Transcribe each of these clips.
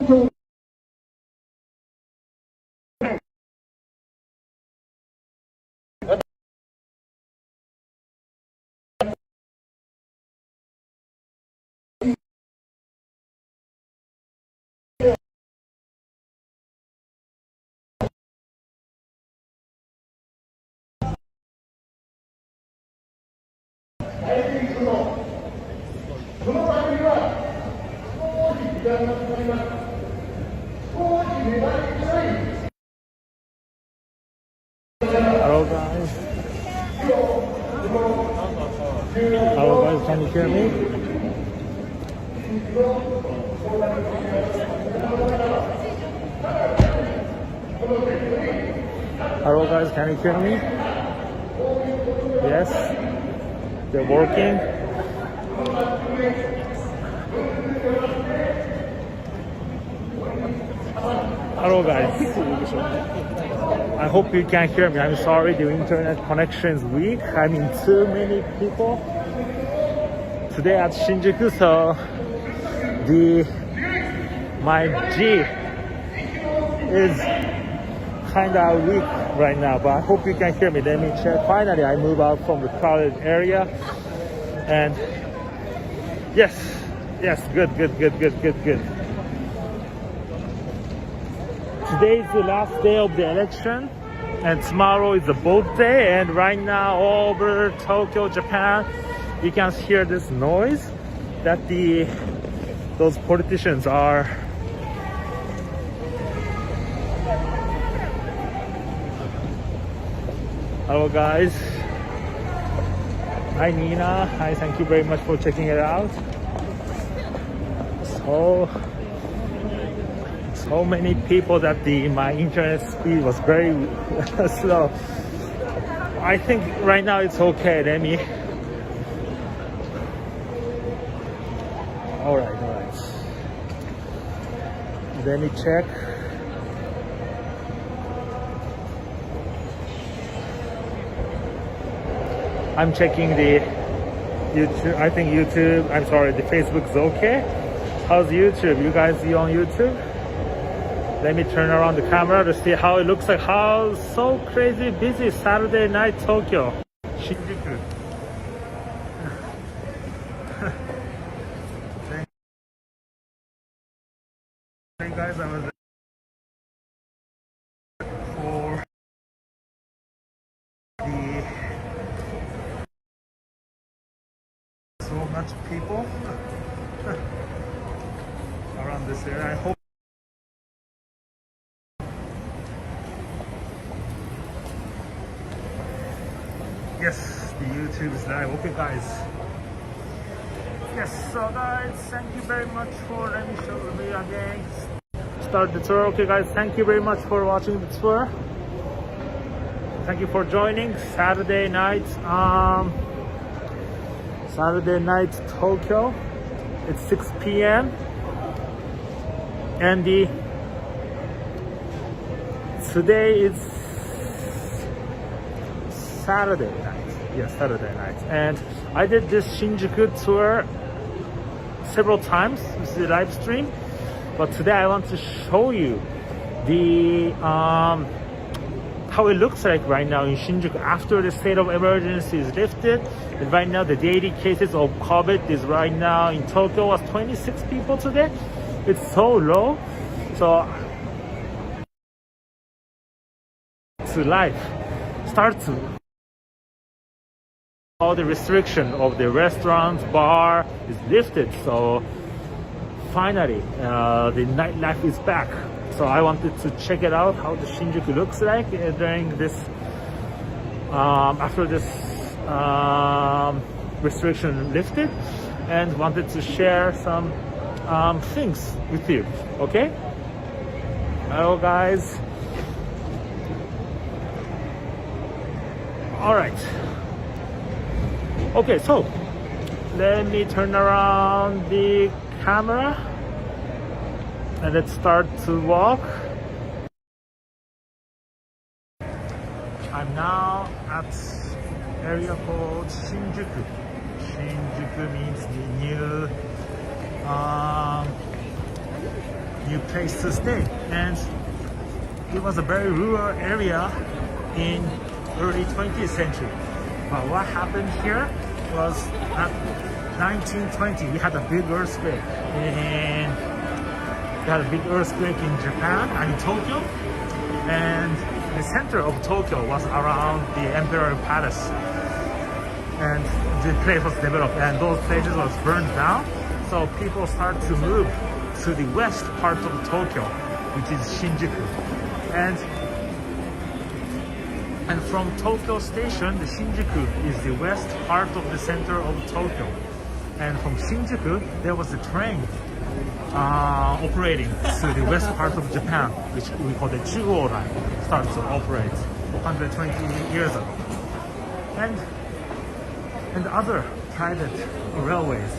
Hello guys. Hello guys, can you hear me? Hello guys, can you hear me? Yes? They're working? Hello guys. I hope you can hear me. I'm sorry, the internet connection is weak. I mean, too many people today at Shinjuku, so my G is kind of weak right now, but I hope you can hear me. Let me check. Finally, I move out from the crowded area, and yes, good. Today is the last day of the election, and tomorrow is the vote day. And right now, all over Tokyo, Japan, you can hear this noise that those politicians are. Hello guys. Hi Nina. Hi, thank you very much for checking it out. So many people that my internet speed was very slow. I think right now it's okay. Alright. Let me check. I'm checking the YouTube. I think YouTube, I'm sorry, the Facebook's okay. How's YouTube? You guys see on YouTube? Let me turn around the camera to see how it looks like. How so crazy busy Saturday night Tokyo. Shinjuku. Hey guys, I was for so much people around this area. I hope. Yes, the YouTube is live. Okay guys. Yes, so guys, thank you very much for letting me show me again. Start the tour. Okay guys, thank you very much for watching the tour. Thank you for joining Saturday night Tokyo. It's 6 p.m. and today is Saturday night. Yes, Saturday night. And I did this Shinjuku tour several times. This is a live stream. But today I want to show you how it looks like right now in Shinjuku after the state of emergency is lifted. And right now the daily cases of COVID is right now in Tokyo was 26 people today. It's so low. So to life start to all the restriction of the restaurants, bar is lifted. So finally, the nightlife is back. So I wanted to check it out how the Shinjuku looks like during this, after this restriction lifted, and wanted to share some things with you. Okay? Hello, guys. All right. Okay, so let me turn around the camera and let's start to walk. I'm now at area called Shinjuku. Shinjuku means the new new place to stay. And it was a very rural area in early 20th century. But what happened here was at 1920 we had a big earthquake, and we had a big earthquake in Japan and in Tokyo, and the center of Tokyo was around the Emperor Palace, and the place was developed and those places was burned down. So people start to move to the west part of Tokyo, which is Shinjuku. And from Tokyo Station, the Shinjuku is the west part of the center of Tokyo. And from Shinjuku, there was a train operating to the west part of Japan, which we call the Chugo Line, started to operate 120 years ago. And other private railways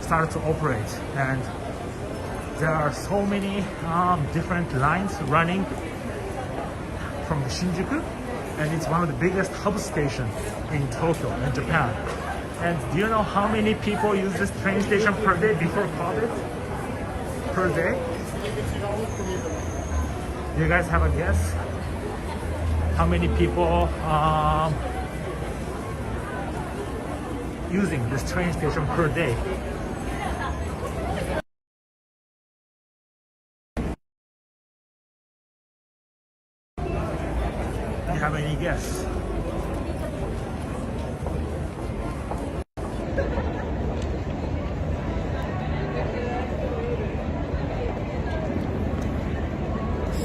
started to operate, and there are so many different lines running from the Shinjuku, and it's one of the biggest hub stations in Tokyo in Japan. And do you know how many people use this train station per day before COVID? Per day? Do you guys have a guess? How many people using this train station per day? Do you have any guess?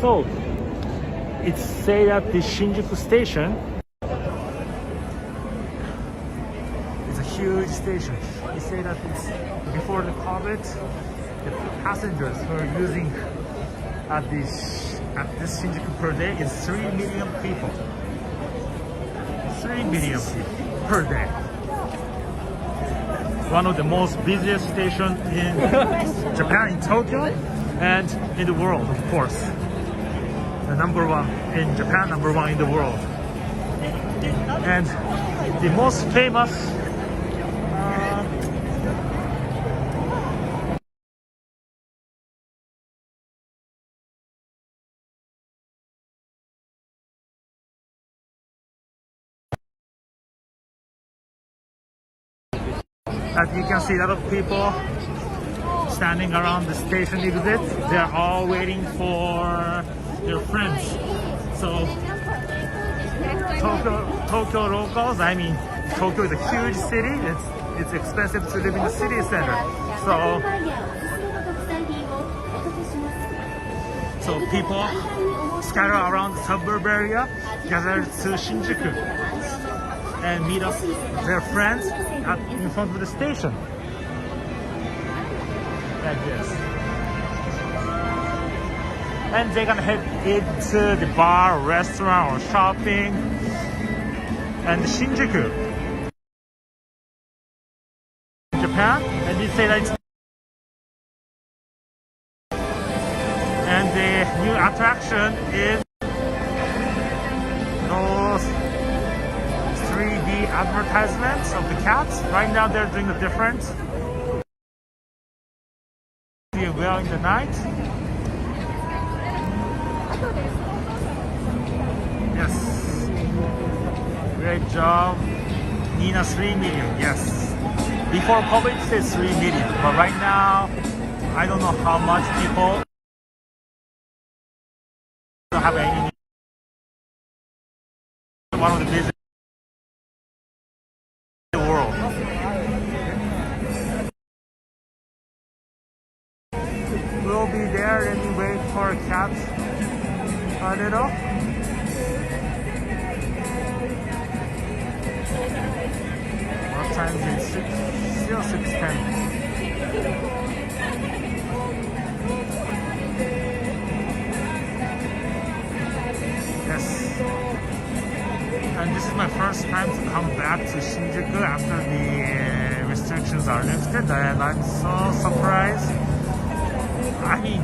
So, it's say that the Shinjuku station is a huge station. They say that it's before the COVID, the passengers who are using at this Shinjuku per day is 3 million people. 3 million people per day. One of the most busiest stations in Japan, in Tokyo, and in the world, of course. The number one in Japan, number one in the world. And the most famous as you can see, a lot of people standing around the station exit. They're all waiting for their friends. So Tokyo locals, I mean, Tokyo is a huge city. It's expensive to live in the city center. So people scatter around the suburb area, gather to Shinjuku, and meet up their friends in front of the station. Like this. And they're gonna head into the bar, restaurant, or shopping. And Shinjuku, Japan, and they say that it's, and the new attraction is those 3D advertisements of the cats. Right now they're doing a different well in the night. Yes. Great job. Nina, 3 million. Yes. Before COVID it says 3 million. But right now, I don't know how much people don't have any. One of the busiest in the world. We'll be there and we wait for a cat a little. What time is it? Still 6:10. Yes. And this is my first time to come back to Shinjuku after the restrictions are lifted, and I'm so surprised. I mean,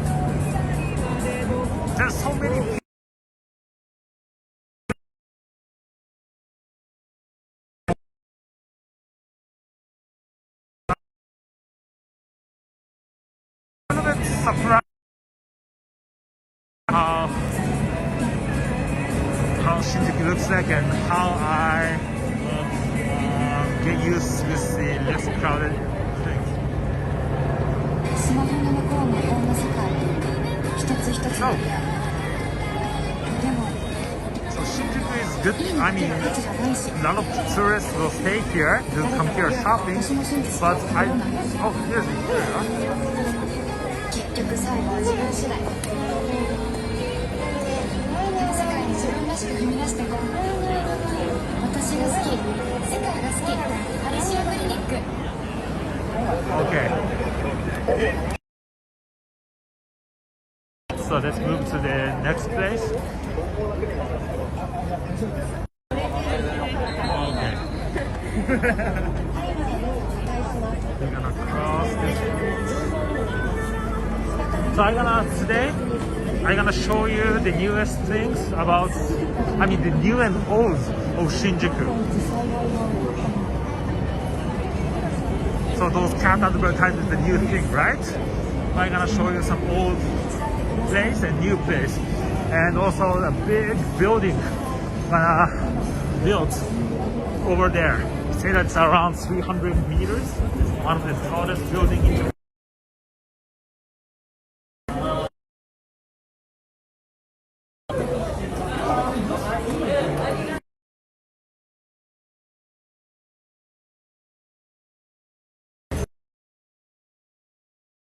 there's so many people. I'm a bit surprised. second how I get used to the less crowded thing. スマホの向こうの大の世界一つ一つの部屋でも So Shinjuku is good. I mean, a lot of tourists will stay here to come here shopping. But oh, here's it here. 結局最後は自分次第世界に自分らしく踏み出していこう私が好き世界が好きパリシアクリニック Okay. So let's move to the next place. Okay. We're gonna cross this. So I'm gonna show you the newest things about, I mean the new and old of Shinjuku. So those cat advertisements, the new thing, right? I'm gonna show you some old place and new place, and also a big building built over there. Say that's around 300 meters. It's one of the tallest buildings in Japan.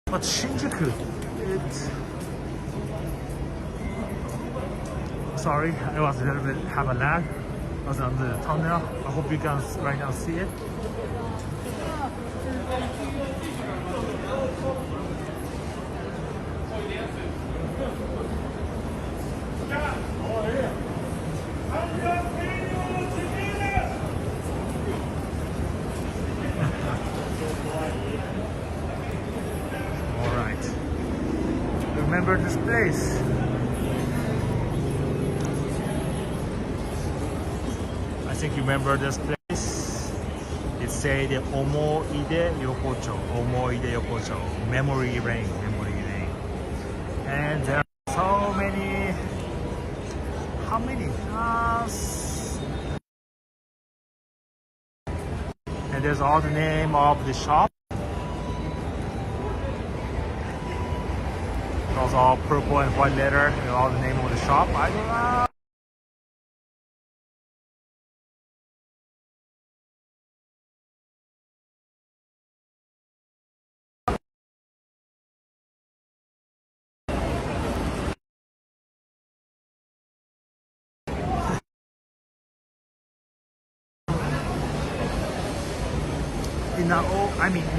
But Shinjuku, sorry, I was a little bit have a lag. I was under the tunnel. I hope you can right now see it. All right. Remember this place. I think you remember this place. It said Omoide Yokocho, Omoide Yokocho, memory lane, memory lane. And there are so many, how many? And there's all the name of the shop. Those all purple and white letter, and all the name of the shop. I don't know.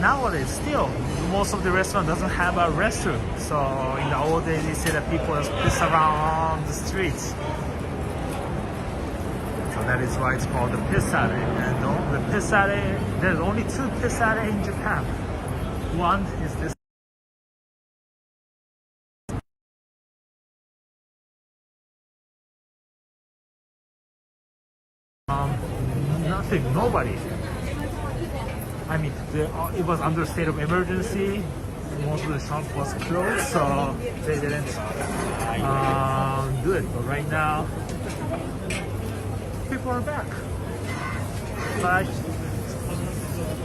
Nowadays still most of the restaurant doesn't have a restroom. So in the old days, they say that people just piss around the streets. So that is why it's called the pissare. And the pissare, there's only two pissare in Japan. One is this. Nothing, nobody. I mean, it was under state of emergency. Most of the shop was closed, so they didn't do it. But right now, people are back. But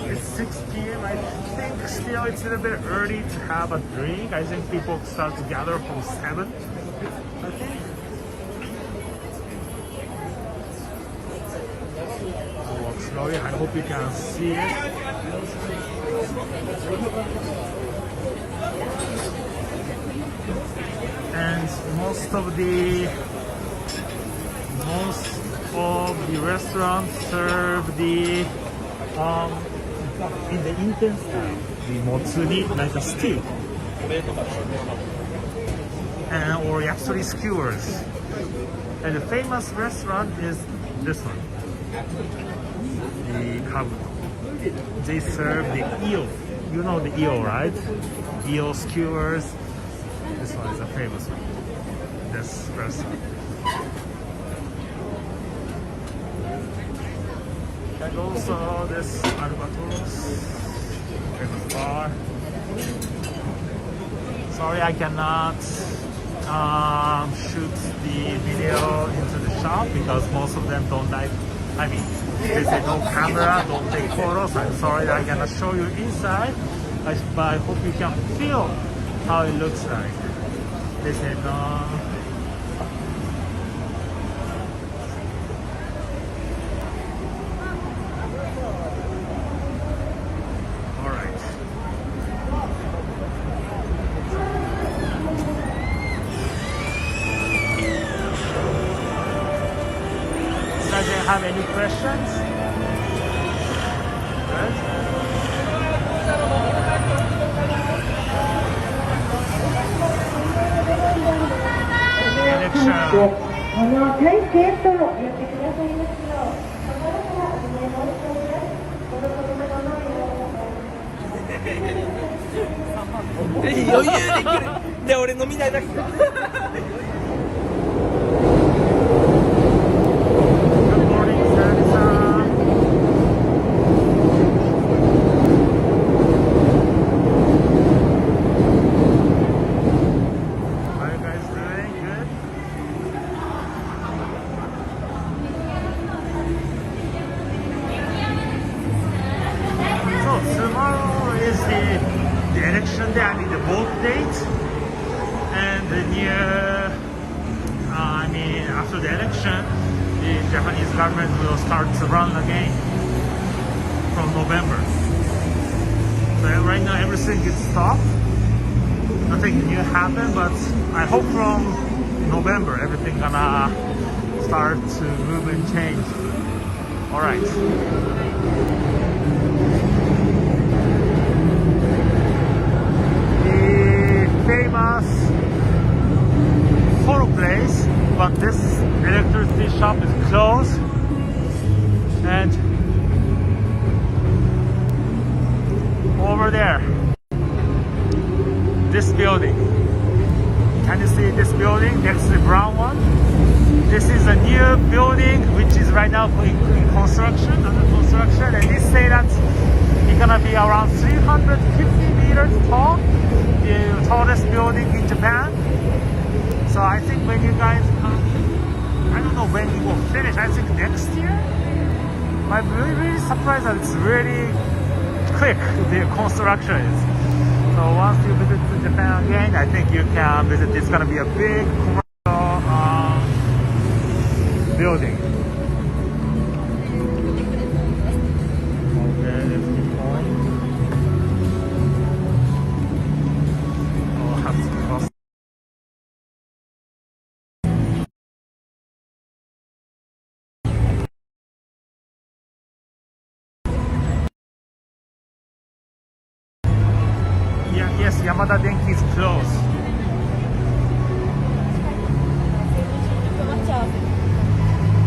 it's 6 p.m. I think still it's a little bit early to have a drink. I think people start to gather from 7. I think. Slowly, I hope you can see it. And most of the restaurants serve the in the intense style, the motsuri, like a stew, and or yakitori skewers. And the famous restaurant is this one. The kabuto. They serve the eel. You know the eel, right? Eel skewers. This one is a famous one. This restaurant. And also this albatross. Famous bar. Sorry, I cannot shoot the video into the shop because most of them don't like, I mean, they say no camera, don't take photos. I'm sorry that I cannot show you inside, but I hope you can feel how it looks like. They say no. Have any questions? Good. Election. タイチへとやってくださいますよう、心からお願い申し上げます。この言葉の前を。余裕で来る。で、俺飲み代だけ。After the election, the Japanese government will start to run again from November. So right now everything is stopped. Nothing new happened, but I hope from November everything gonna start to move and change. All right. The famous photo place, but this electricity shop is closed, and over there, this building, can you see this building next to the brown one? This is a new building which is right now in construction, under construction, and they say that it's gonna be around 350 meters tall, the tallest building in Japan. So I think when you guys come, I don't know when you will finish, I think next year. I'm really surprised that it's really quick, the construction is. So once you visit to Japan again, I think you can visit, it's gonna be a big commercial building. Okay, let's keep going. Oh, have to cross. Yes, Yamada Denki is closed.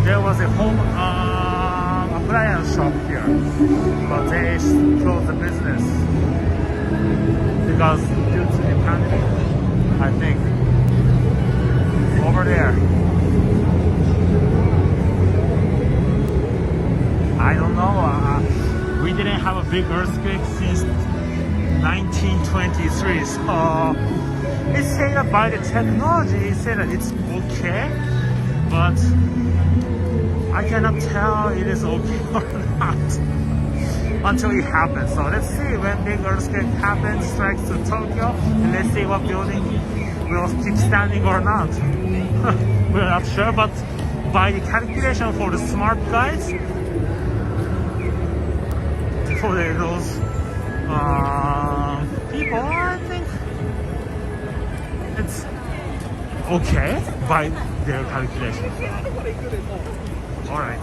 There was a home appliance shop here, but they closed the business because due to the pandemic, I think. Over there. I don't know. We didn't have a big earthquake since 1923, so it's said that by the technology, it said that it's okay, but I cannot tell it is okay or not until it happens. So let's see when big earthquake happens, strikes to Tokyo, and let's see what building will keep standing or not. We're not sure, but by the calculation for the smart guys, for those people, I think it's okay by their calculation. Alright.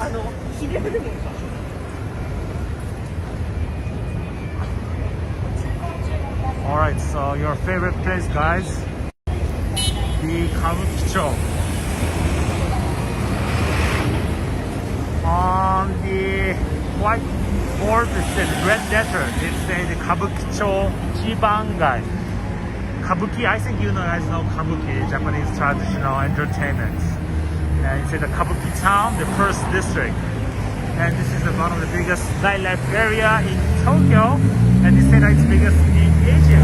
Alright, so your favorite place, guys? The Kabukicho. On the white board, it says red letter. It says the Kabukicho Jibangai. Kabuki, I think you guys know Kabuki, Japanese traditional entertainment. And it says the Kabuki town, the first district. And this is one of the biggest nightlife area in Tokyo. And they say that it's biggest in Asia.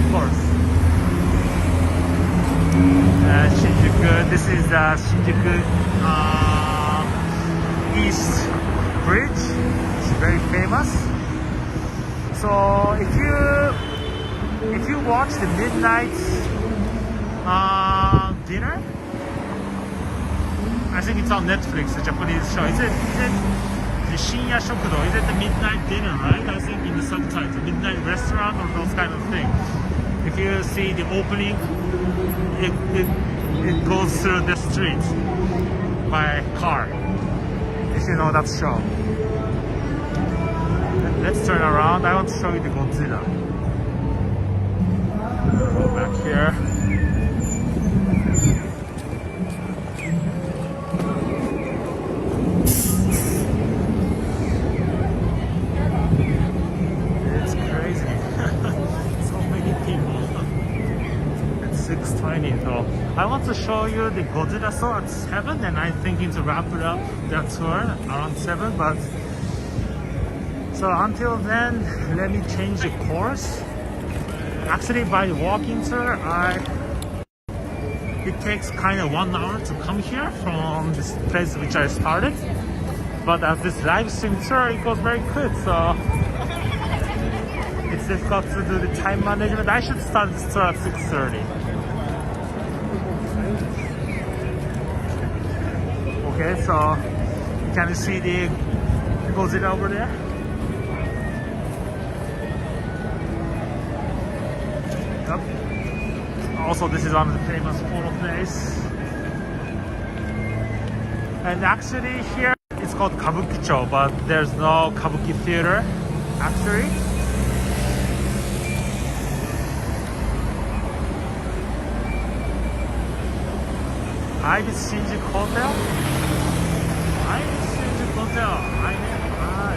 Of course. Shinjuku. This is the Shinjuku East Bridge. It's very famous. So if you watch the midnight dinner, I think it's on Netflix, the Japanese show. Is it the Shinya Shokudo? Is it the midnight dinner, right? I think in the subtitle, midnight restaurant or those kind of things. If you see the opening, it goes through the street by car. If you know that show. Let's turn around. I want to show you the Godzilla. Go back here. It's crazy. So many people. It's 6:20 though. I want to show you the Godzilla show at 7, and I'm thinking to wrap it up that tour around 7, but so until then, let me change the course. Actually, by walking tour, it takes kind of 1 hour to come here from this place which I started. But as this live stream tour, it goes very quick, so it's difficult to do the time management. I should start this tour at 6:30. Okay, so can you see the Godzilla over there? Yep. Also, this is one of the famous photo place. And actually here, it's called Kabukicho, but there's no Kabuki theater, actually. Ibis Shinjuku Hotel? Ibis Shinjuku Hotel.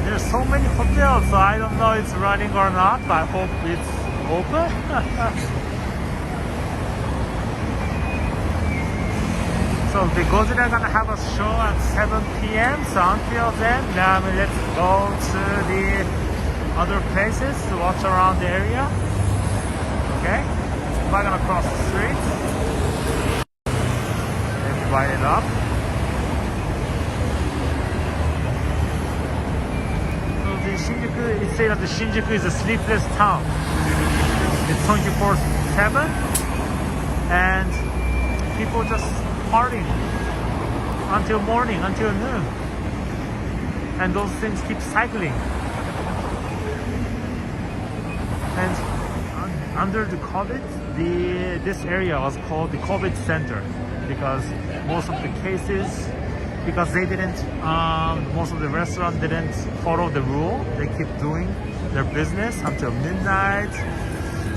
There's so many hotels, so I don't know if it's running or not, but I hope it's open. So the Godzilla gonna have a show at 7 p.m. So until then, now let's go to the other places to watch around the area. Okay, we're gonna cross the street. Let me write it up. So the Shinjuku, it says that the Shinjuku is a sleepless town. It's 24/7, and people just partying until morning, until noon, and those things keep cycling. And under the COVID, this area was called the COVID center because most of the cases, because they didn't, most of the restaurants didn't follow the rule. They keep doing their business until midnight.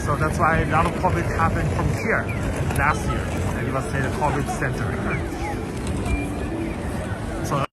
So that's why a lot of COVID happened from here last year. And it was the COVID center. So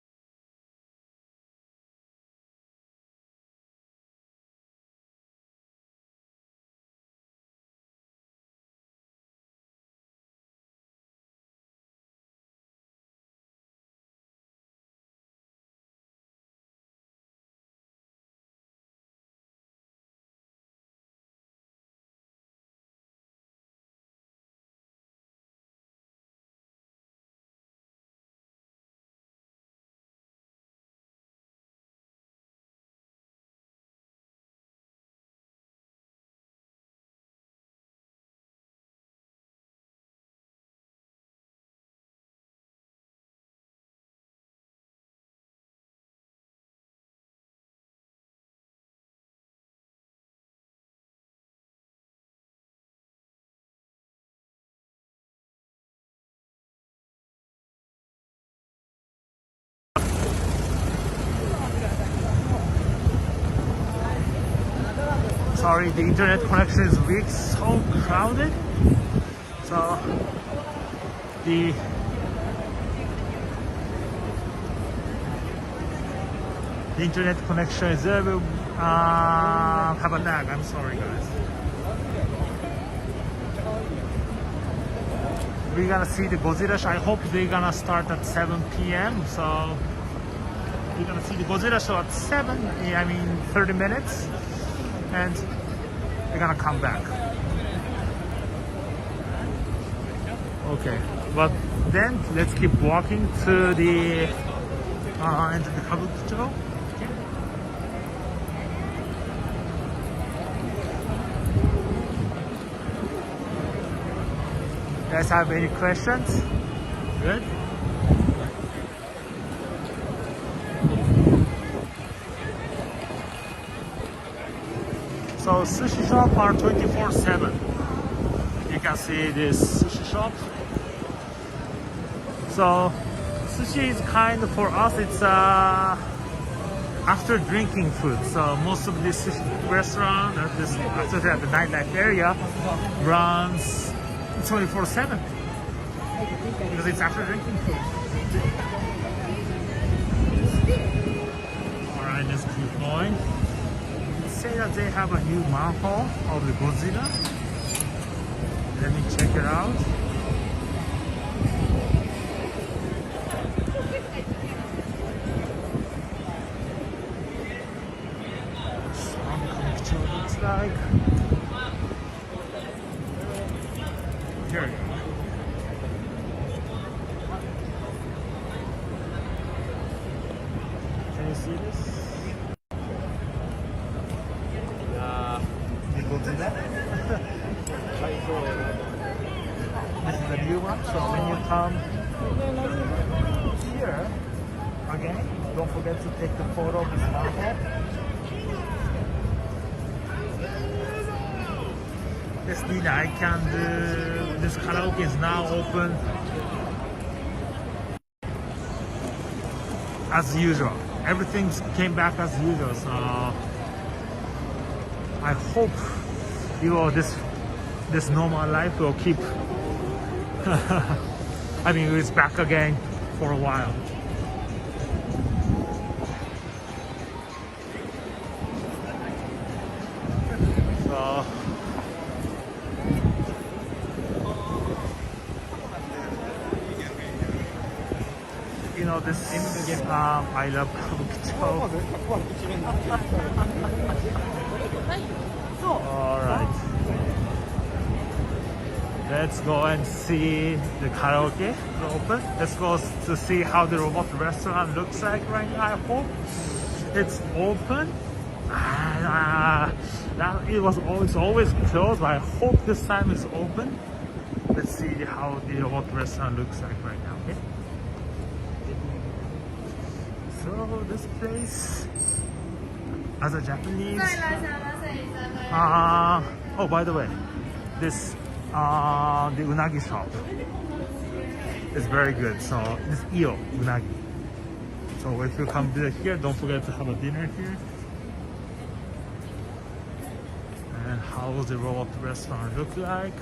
sorry, the internet connection is weak, so crowded. So the internet connection is have a lag. I'm sorry, guys. We're gonna see the Godzilla show. I hope they're gonna start at 7 p.m. So we're gonna see the Godzilla show at 7. I mean 30 minutes, and we're gonna come back. Okay, but then let's keep walking to the into the Kabukicho. Okay. You guys have any questions? Good. So sushi shop are 24/7. You can see this sushi shop. So sushi is kind of, for us, it's after drinking food. So most of this sushi restaurant, this after that, the nightlife area runs 24/7 because it's after drinking food. All right, let's keep going. Say that they have a new manhole of the Godzilla. Let me check it out. Looks like here. Can you see this? The Godzilla. This is the new one. So when you come here again, don't forget to take the photo of this manhole. This Nina, I can do. This karaoke is now open as usual. Everything came back as usual. So I hope this normal life will keep. I mean, it's back again for a while. So. You know this, I love Kabukicho. Alright. Let's go and see the karaoke open. Let's go to see how the robot restaurant looks like right now. I hope it's open. It's always closed, but I hope this time it's open. Let's see how the robot restaurant looks like right now, okay? So this place, as a Japanese, oh, by the way, this the unagi shop is very good. So this io unagi. So if you come to here, don't forget to have a dinner here. And how does the robot restaurant look like?